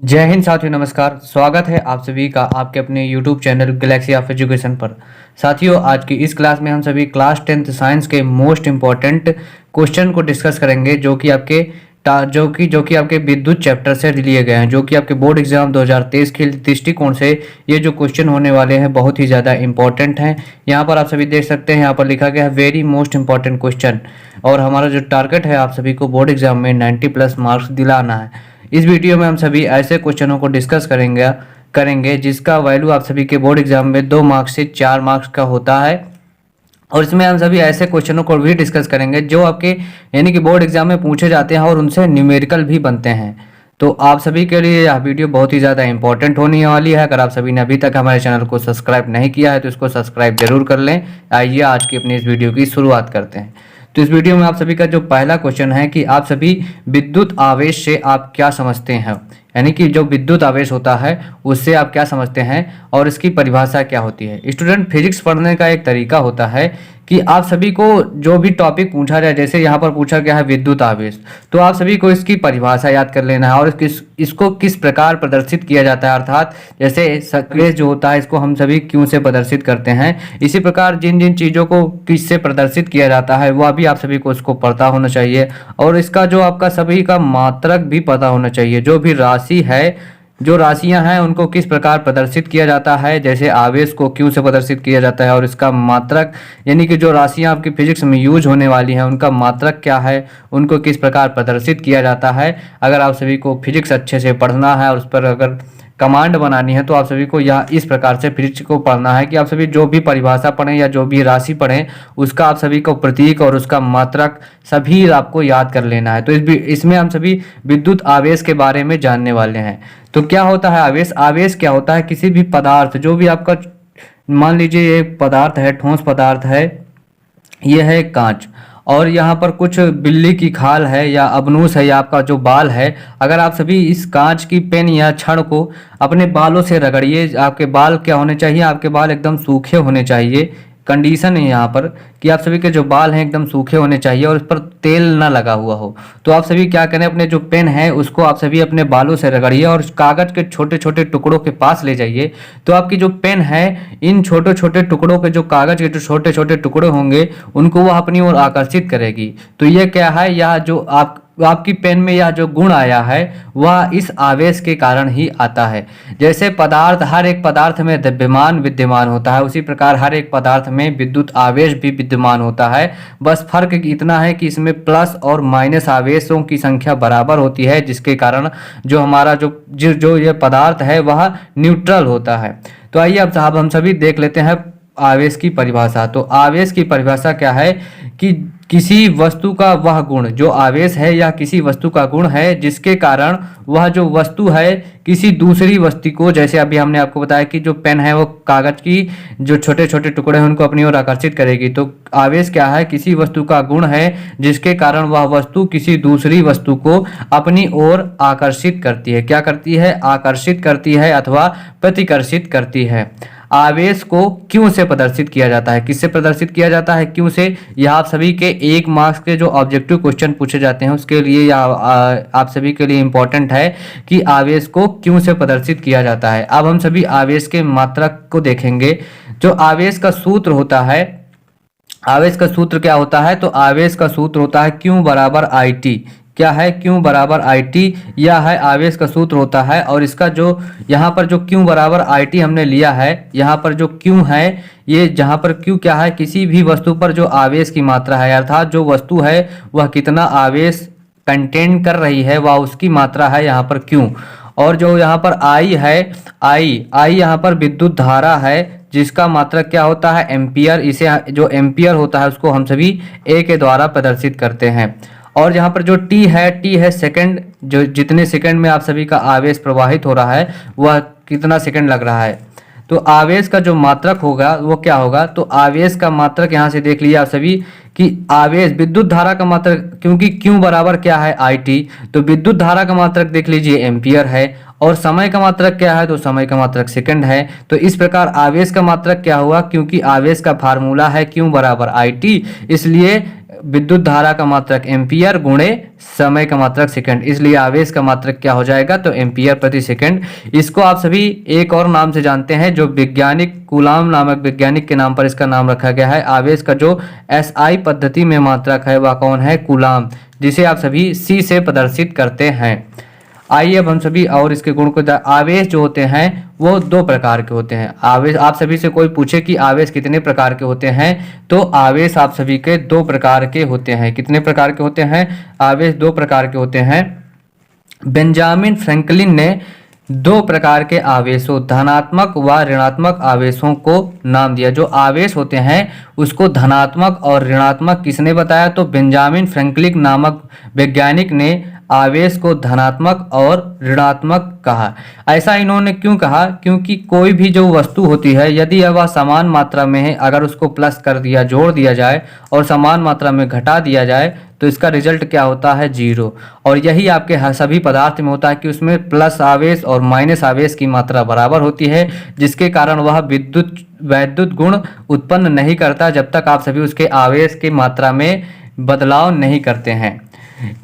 जय हिंद साथियों, नमस्कार। स्वागत है आप सभी का आपके अपने YouTube channel Galaxy of education पर। साथियों, आज की इस क्लास में हम सभी क्लास 10th साइंस के मोस्ट इम्पॉर्टेंट क्वेश्चन को डिस्कस करेंगे जो कि आपके विद्युत चैप्टर से लिए गए हैं, जो कि आपके बोर्ड एग्जाम 2023 के दृष्टिकोण से ये जो क्वेश्चन होने वाले हैं बहुत ही ज़्यादा इंपॉर्टेंट हैं। यहाँ पर आप सभी देख सकते हैं, यहाँ पर लिखा गया है वेरी मोस्ट इंपॉर्टेंट क्वेश्चन। और हमारा जो टारगेट है आप सभी को बोर्ड एग्जाम में 90+ मार्क्स दिलाना है। इस वीडियो में हम सभी ऐसे क्वेश्चनों को डिस्कस करेंगे जिसका वैल्यू आप सभी के बोर्ड एग्जाम में 2 मार्क्स से 4 मार्क्स का होता है। और इसमें हम सभी ऐसे क्वेश्चनों को भी डिस्कस करेंगे जो आपके यानी कि बोर्ड एग्जाम में पूछे जाते हैं और उनसे न्यूमेरिकल भी बनते हैं। तो आप सभी के लिए यह वीडियो बहुत ही ज़्यादा इंपॉर्टेंट होने वाली है। अगर आप सभी ने अभी तक हमारे चैनल को सब्सक्राइब नहीं किया है तो इसको सब्सक्राइब जरूर कर लें। आइए आज की अपनी इस वीडियो की शुरुआत करते हैं। तो इस वीडियो में आप सभी का जो पहला क्वेश्चन है कि आप सभी विद्युत आवेश से आप क्या समझते हैं, यानी कि जो विद्युत आवेश होता है उससे आप क्या समझते हैं और इसकी परिभाषा क्या होती है। स्टूडेंट, फिजिक्स पढ़ने का एक तरीका होता है कि आप सभी को जो भी टॉपिक पूछा जाए, जैसे यहाँ पर पूछा गया है विद्युत आवेश, तो आप सभी को इसकी परिभाषा याद कर लेना है और इसको किस प्रकार प्रदर्शित किया जाता है। अर्थात जैसे सक्रिय जो होता है इसको हम सभी क्यों से प्रदर्शित करते हैं, इसी प्रकार जिन जिन चीज़ों को किससे प्रदर्शित किया जाता है वह भी आप सभी को उसको पता होना चाहिए। और इसका जो आपका सभी का मात्रक भी पता होना चाहिए। जो भी राशि है, जो राशियां हैं उनको किस प्रकार प्रदर्शित किया जाता है, जैसे आवेश को क्यों से प्रदर्शित किया जाता है और इसका मात्रक, यानी कि जो राशियां आपकी फिजिक्स में यूज होने वाली हैं उनका मात्रक क्या है, उनको किस प्रकार प्रदर्शित किया जाता है। अगर आप सभी को फिजिक्स अच्छे से पढ़ना है और उस पर अगर कमांड बनानी है तो आप सभी को यह इस प्रकार से फिजिक्स को पढ़ना है कि आप सभी जो भी परिभाषा पढ़ें या जो भी राशि पढ़ें उसका आप सभी को प्रतीक और उसका मात्रक सभी आपको याद कर लेना है। तो इसमें हम सभी विद्युत आवेश के बारे में जानने वाले हैं। तो क्या होता है आवेश? आवेश क्या होता है? किसी भी पदार्थ, जो भी आपका, मान लीजिए ये पदार्थ है, ठोस पदार्थ है, ये है कांच, और यहाँ पर कुछ बिल्ली की खाल है या अबनूस है या आपका जो बाल है। अगर आप सभी इस कांच की पेन या छड़ को अपने बालों से रगड़िए, आपके बाल क्या होने चाहिए? आपके बाल एकदम सूखे होने चाहिए। कंडीशन है यहाँ पर कि आप सभी के जो बाल हैं एकदम सूखे होने चाहिए और उस पर तेल ना लगा हुआ हो। तो आप सभी क्या करें, अपने जो पेन है उसको आप सभी अपने बालों से रगड़िए और कागज के छोटे छोटे टुकड़ों के पास ले जाइए। तो आपकी जो पेन है, इन छोटे छोटे टुकड़ों के, जो कागज के जो छोटे छोटे टुकड़े होंगे उनको वह अपनी ओर आकर्षित करेगी। तो ये क्या है, यह जो आपकी पेन में यह जो गुण आया है वह इस आवेश के कारण ही आता है। जैसे पदार्थ, हर एक पदार्थ में द्रव्यमान विद्यमान होता है, उसी प्रकार हर एक पदार्थ में विद्युत आवेश भी विद्यमान होता है। बस फर्क इतना है कि इसमें प्लस और माइनस आवेशों की संख्या बराबर होती है, जिसके कारण जो हमारा जो ये पदार्थ है वह न्यूट्रल होता है। तो आइए अब साहब हम सभी देख लेते हैं आवेश की परिभाषा। तो आवेश की परिभाषा क्या है कि किसी वस्तु का वह गुण, जो आवेश है या किसी वस्तु का गुण है जिसके कारण वह जो वस्तु है किसी दूसरी वस्तु को, जैसे अभी हमने आपको बताया कि जो पेन है वो कागज की जो छोटे छोटे टुकड़े हैं उनको अपनी ओर आकर्षित करेगी। तो आवेश क्या है? किसी वस्तु का गुण है जिसके कारण वह वस्तु किसी दूसरी वस्तु को अपनी ओर आकर्षित करती है। क्या करती है? आकर्षित करती है अथवा प्रतिकर्षित करती है। आवेश को क्यों से प्रदर्शित किया जाता है? किससे प्रदर्शित किया जाता है? क्यों से? यह आप सभी के 1 मार्क्स के जो ऑब्जेक्टिव क्वेश्चन पूछे जाते हैं उसके लिए यह आप सभी के लिए इंपॉर्टेंट है कि आवेश को क्यों से प्रदर्शित किया जाता है। अब हम सभी आवेश के मात्रक को देखेंगे। जो आवेश का सूत्र होता है, आवेश का सूत्र क्या होता है? तो आवेश का सूत्र होता है Q बराबर आई टी। क्या है? Q बराबर आई टी, यह है आवेश का सूत्र होता है। और इसका जो यहाँ पर जो Q बराबर आई टी हमने लिया है, यहाँ पर जो Q है, ये जहाँ पर Q क्या है? किसी भी वस्तु पर जो आवेश की मात्रा है, अर्थात जो वस्तु है वह कितना आवेश कंटेन कर रही है वह उसकी मात्रा है यहाँ पर Q। और जो यहाँ पर I है, I यहाँ पर विद्युत धारा है जिसका मात्रक क्या होता है? एम्पियर। इसे जो एम्पियर होता है उसको हम सभी A के द्वारा प्रदर्शित करते हैं। और यहाँ पर जो T है सेकंड, जो जितने सेकंड में आप सभी का आवेश प्रवाहित हो रहा है वह कितना सेकंड लग रहा है। तो आवेश का जो मात्रक होगा वो क्या होगा? तो आवेश का मात्रक यहाँ से देख लीजिए आप सभी कि आवेश, विद्युत धारा का मात्रक, क्योंकि Q बराबर क्या है? आई टी, तो विद्युत धारा का मात्रक देख लीजिए एम्पियर है। और समय का मात्रक क्या है, तो समय का मात्रक सेकंड है। तो इस प्रकार आवेश का मात्रक क्या हुआ, क्योंकि आवेश का फार्मूला है Q बराबर IT, इसलिए विद्युत धारा का मात्रक एम्पियर गुणे समय का मात्रक सेकंड, इसलिए आवेश का मात्रक क्या हो जाएगा, तो एम्पियर प्रति सेकंड। इसको आप सभी एक और नाम से जानते हैं, जो वैज्ञानिक कूलाम नामक वैज्ञानिक के नाम पर इसका नाम रखा गया है। आवेश का जो SI पद्धति में मात्रक है वह कौन है, कूलाम, जिसे आप सभी C से प्रदर्शित करते हैं। आइए अब हम सभी और इसके गुण को आवेश जो होते हैं वो दो प्रकार के होते हैं। आवेश आप सभी से कोई पूछे कि आवेश कितने प्रकार के होते हैं, तो आवेश आप सभी के दो प्रकार के होते हैं। कितने प्रकार के होते हैं, आवेश दो प्रकार के होते हैं। बेंजामिन फ्रैंकलिन ने दो प्रकार के आवेशों, धनात्मक व ऋणात्मक आवेशों को नाम दिया। जो आवेश होते हैं उसको धनात्मक और ऋणात्मक किसने बताया, तो बेंजामिन फ्रैंकलिन नामक वैज्ञानिक ने आवेश को धनात्मक और ऋणात्मक कहा। ऐसा इन्होंने क्यों कहा, क्योंकि कोई भी जो वस्तु होती है यदि वह समान मात्रा में है, अगर उसको प्लस कर दिया, जोड़ दिया जाए और समान मात्रा में घटा दिया जाए तो इसका रिजल्ट क्या होता है, जीरो। और यही आपके हर सभी पदार्थ में होता है कि उसमें प्लस आवेश और माइनस आवेश की मात्रा बराबर होती है, जिसके कारण वह वैद्युत गुण उत्पन्न नहीं करता जब तक आप सभी उसके आवेश की मात्रा में बदलाव नहीं करते हैं।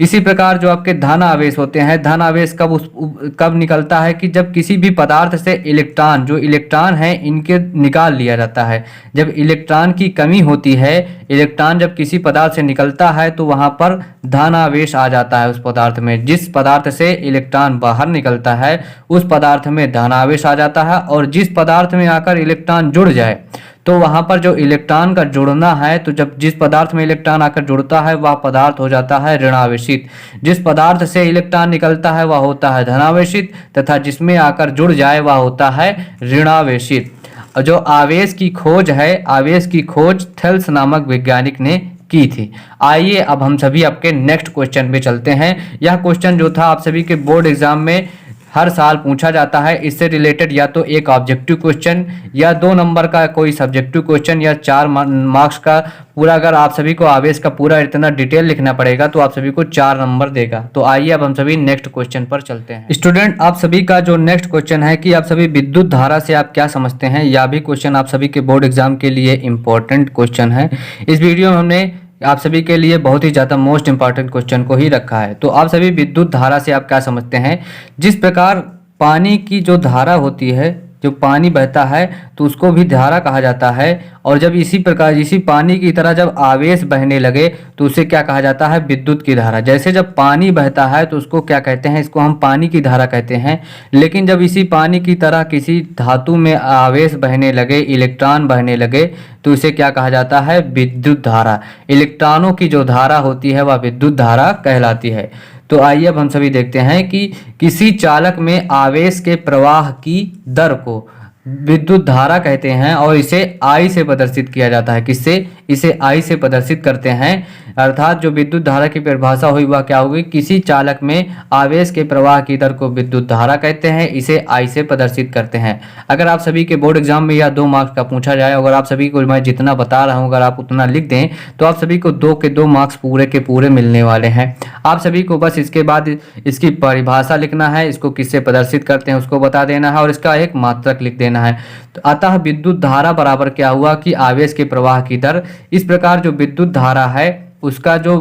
इसी प्रकार जो आपके धन आवेश होते हैं, धन आवेश कब निकलता है कि जब किसी भी पदार्थ से इलेक्ट्रॉन, जो इलेक्ट्रॉन है इनके निकाल लिया जाता है। जब इलेक्ट्रॉन की कमी होती है, इलेक्ट्रॉन जब किसी पदार्थ से निकलता है तो वहां पर धन आवेश आ जाता है उस पदार्थ में। जिस पदार्थ से इलेक्ट्रॉन बाहर निकलता है उस पदार्थ में धन आवेश आ जाता है, और जिस पदार्थ में आकर इलेक्ट्रॉन जुड़ जाए तो वहां पर जो इलेक्ट्रॉन का जुड़ना है, तो जब जिस पदार्थ में इलेक्ट्रॉन आकर जुड़ता है वह पदार्थ हो जाता है ऋणावेशित। जिस पदार्थ से इलेक्ट्रॉन निकलता है वह होता है धनावेशित, तथा जिसमें आकर जुड़ जाए वह होता है ऋणावेशित। जो आवेश की खोज है, आवेश की खोज थेल्स नामक वैज्ञानिक ने की थी। आइए अब हम सभी आपके नेक्स्ट क्वेश्चन पे चलते हैं। यह क्वेश्चन जो था आप सभी के बोर्ड एग्जाम में हर साल पूछा जाता है। इससे रिलेटेड या तो एक ऑब्जेक्टिव क्वेश्चन या 2 नंबर का कोई सब्जेक्टिव क्वेश्चन या 4 मार्क्स का पूरा, अगर आप सभी को आवेश का पूरा इतना डिटेल लिखना पड़ेगा तो आप सभी को 4 नंबर देगा। तो आइए अब हम सभी नेक्स्ट क्वेश्चन पर चलते हैं। स्टूडेंट, आप सभी का जो नेक्स्ट क्वेश्चन है कि आप सभी विद्युत धारा से आप क्या समझते हैं, यह भी क्वेश्चन आप सभी के बोर्ड एग्जाम के लिए इंपॉर्टेंट क्वेश्चन है। इस वीडियो में हमने आप सभी के लिए बहुत ही ज़्यादा मोस्ट इंपॉर्टेंट क्वेश्चन को ही रखा है। तो आप सभी विद्युत धारा से आप क्या समझते हैं। जिस प्रकार पानी की जो धारा होती है, जो पानी बहता है तो उसको भी धारा कहा जाता है, और जब इसी प्रकार इसी पानी की तरह जब आवेश बहने लगे तो उसे क्या कहा जाता है, विद्युत की धारा। जैसे जब पानी बहता है तो उसको क्या कहते हैं, इसको हम पानी की धारा कहते हैं। लेकिन जब इसी पानी की तरह किसी धातु में आवेश बहने लगे, इलेक्ट्रॉन बहने लगे, तो इसे क्या कहा जाता है, विद्युत धारा। इलेक्ट्रॉनों की जो धारा होती है वह विद्युत धारा कहलाती है। तो आइए अब हम सभी देखते हैं कि किसी चालक में आवेश के प्रवाह की दर को विद्युत धारा कहते हैं, और इसे I से प्रदर्शित किया जाता है। किससे, इसे I से प्रदर्शित करते हैं। अर्थात जो विद्युत धारा की परिभाषा हुई वह क्या होगी, किसी चालक में आवेश के प्रवाह की दर को विद्युत धारा कहते हैं, इसे I से प्रदर्शित करते हैं। अगर आप सभी के बोर्ड एग्जाम में यह 2 मार्क्स का पूछा जाए, अगर आप सभी को मैं जितना बता रहा हूँ अगर आप उतना लिख दें तो आप सभी को 2 के 2 मार्क्स पूरे के पूरे मिलने वाले हैं। आप सभी को बस इसके बाद इसकी परिभाषा लिखना है, इसको किससे प्रदर्शित करते हैं उसको बता देना है, और इसका एक मात्रक लिख देना है। तो अतः विद्युत धारा बराबर क्या हुआ कि आवेश के प्रवाह की दर। इस प्रकार जो विद्युत धारा है उसका जो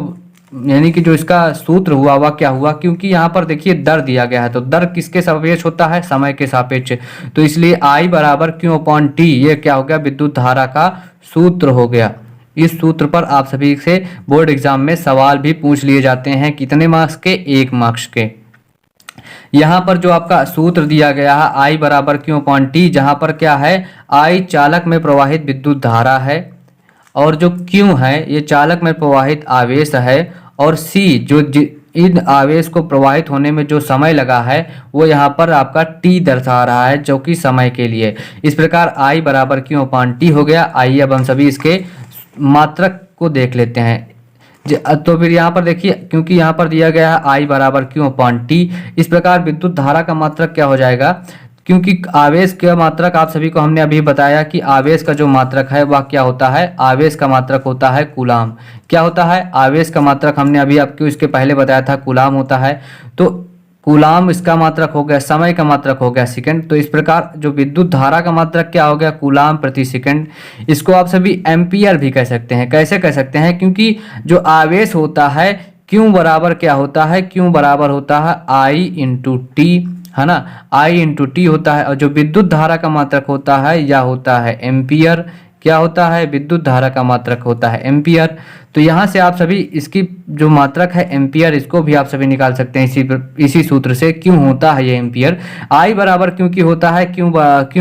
यानी कि जो इसका सूत्र हुआ वह क्या हुआ, क्योंकि यहाँ पर देखिए दर दिया गया है, तो दर किसके सापेक्ष होता है, समय के सापेक्ष। तो इसलिए I बराबर Q अपॉन T, ये क्या हो गया, विद्युत धारा का सूत्र हो गया। इस सूत्र पर आप सभी से बोर्ड एग्जाम में सवाल भी पूछ लिए जाते हैं। कितने मार्क्स के, 1 मार्क्स के। यहाँ पर जो आपका सूत्र दिया गया है I बराबर Q अपॉन T, जहाँ पर क्या है, I चालक में प्रवाहित विद्युत धारा है, और जो Q है ये चालक में प्रवाहित आवेश है, और C जो इन आवेश को प्रवाहित होने में जो समय लगा है वो यहाँ पर आपका T दर्शा रहा है, जो कि समय के लिए। इस प्रकार I बराबर Q अपॉन T हो गया। आइए अब हम सभी इसके मात्रक को देख लेते हैं। तो फिर यहाँ पर देखिए, क्योंकि यहाँ पर दिया गया है I बराबर Q अपॉन T, इस प्रकार विद्युत धारा का मात्रक क्या हो जाएगा, क्योंकि आवेश का मात्रक आप सभी को हमने अभी बताया कि आवेश का जो मात्रक है वह क्या होता है, आवेश का मात्रक होता है कूलाम। क्या होता है, आवेश का मात्रक हमने अभी आपको इसके पहले बताया था कूलाम होता है। तो कूलाम इसका मात्रक हो गया, समय का मात्रक हो गया सेकंड। तो इस प्रकार जो विद्युत धारा का मात्रक क्या हो गया, कूलाम प्रति सेकंड। इसको आप सभी एम्पियर भी कह सकते हैं। कैसे कह सकते हैं, क्योंकि जो आवेश होता है क्यू बराबर क्या होता है, क्यू बराबर होता है आई इंटू टी, है ना, आई इंटू टी होता है। और जो विद्युत धारा का मात्रक होता है या होता है एम्पियर, क्या होता है, विद्युत धारा का मात्रक होता है एम्पियर। तो यहाँ से आप सभी इसकी जो मात्रक है एम्पियर, इसको भी आप सभी निकाल सकते हैं इसी सूत्र से। क्यों होता है ये एम्पियर, आई बराबर क्योंकि होता है क्यू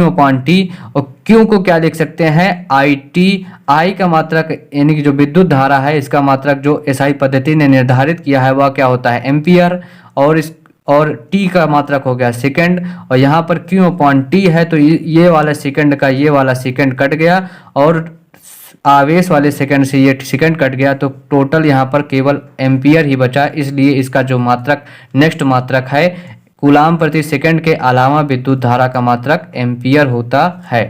अपॉन टी, और क्यू को क्या लिख सकते हैं, आई टी। आई का मात्रक यानी कि जो विद्युत धारा है इसका मात्रक जो एसआई पद्धति ने निर्धारित किया है वह क्या होता है, एम्पियर। और टी का मात्रक हो गया सेकंड, और यहाँ पर क्यू अपॉन टी है तो ये वाला सेकंड का ये वाला सेकंड कट गया, और आवेश वाले सेकंड से ये सेकंड कट गया, तो टोटल यहाँ पर केवल एम्पियर ही बचा। इसलिए इसका जो मात्रक नेक्स्ट मात्रक है कूलाम प्रति सेकंड के अलावा विद्युत धारा का मात्रक एम्पियर होता है।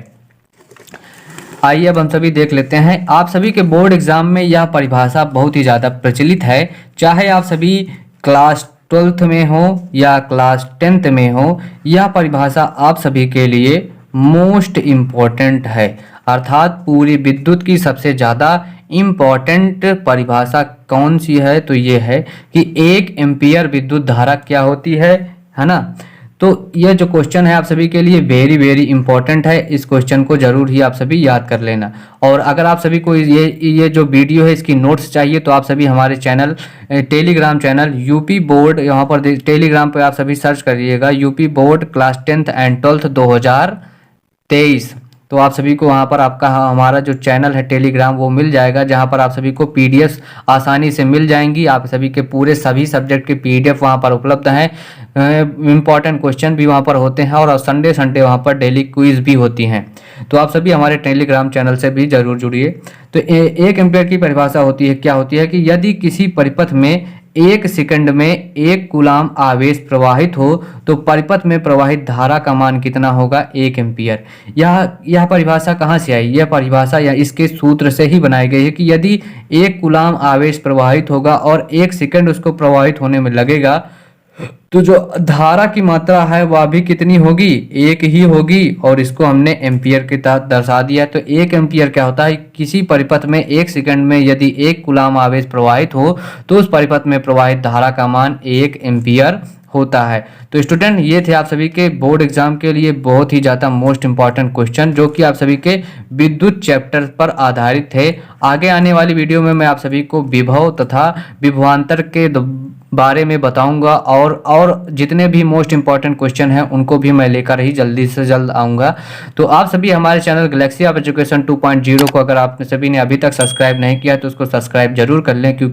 आइए अब हम सभी देख लेते हैं। आप सभी के बोर्ड एग्जाम में यह परिभाषा बहुत ही ज़्यादा प्रचलित है, चाहे आप सभी क्लास 12th में हो या क्लास 10th में हो, यह परिभाषा आप सभी के लिए मोस्ट इम्पॉर्टेंट है। अर्थात पूरी विद्युत की सबसे ज़्यादा इम्पॉर्टेंट परिभाषा कौन सी है, तो ये है कि 1 एम्पियर विद्युत धारा क्या होती है ना। तो यह जो क्वेश्चन है आप सभी के लिए वेरी वेरी इंपॉर्टेंट है। इस क्वेश्चन को जरूर ही आप सभी याद कर लेना। और अगर आप सभी को ये जो वीडियो है इसकी नोट्स चाहिए तो आप सभी हमारे channel Telegram channel UP board, यहाँ पर टेलीग्राम पे आप सभी सर्च करिएगा UP board class 10th and 12th 2023। तो आप सभी को वहाँ पर आपका हमारा जो चैनल है टेलीग्राम वो मिल जाएगा, जहाँ पर आप सभी को पीडीएफ आसानी से मिल जाएंगी। आप सभी के पूरे सभी सब्जेक्ट के पीडीएफ वहाँ पर उपलब्ध हैं। इम्पॉर्टेंट क्वेश्चन भी वहाँ पर होते हैं, और संडे वहाँ पर डेली क्विज भी होती हैं। तो आप सभी हमारे टेलीग्राम चैनल से भी जरूर जुड़िए। तो 1 एम्पियर की परिभाषा होती है, क्या होती है कि यदि किसी परिपथ में 1 सेकंड में 1 कूलाम आवेश प्रवाहित हो तो परिपथ में प्रवाहित धारा का मान कितना होगा, 1 एम्पियर। यह परिभाषा कहाँ से आई, यह परिभाषा या इसके सूत्र से ही बनाई गई है कि यदि 1 कूलाम आवेश प्रवाहित होगा और 1 सेकंड उसको प्रवाहित होने में लगेगा तो जो धारा की मात्रा है वह भी कितनी होगी, 1 ही होगी। और इसको हमने एम्पियर के तहत दर्शा दिया। तो 1 एम्पियर क्या होता है, किसी परिपथ में 1 सेकंड में यदि 1 कूलाम आवेश प्रवाहित हो तो उस परिपथ में प्रवाहित धारा का मान 1 एम्पियर होता है। तो स्टूडेंट ये थे आप सभी के बोर्ड एग्जाम के लिए बहुत ही ज़्यादा मोस्ट इंपॉर्टेंट क्वेश्चन, जो कि आप सभी के विद्युत चैप्टर पर आधारित थे। आगे आने वाली वीडियो में मैं आप सभी को विभव तथा विभवांतर के बारे में बताऊंगा, और जितने भी मोस्ट इंपॉर्टेंट क्वेश्चन हैं उनको भी मैं लेकर ही जल्दी से जल्द आऊँगा। तो आप सभी हमारे चैनल गैलेक्सी ऑफ एजुकेशन 2.0 को अगर आप सभी ने अभी तक सब्सक्राइब नहीं किया तो उसको सब्सक्राइब जरूर कर लें, क्योंकि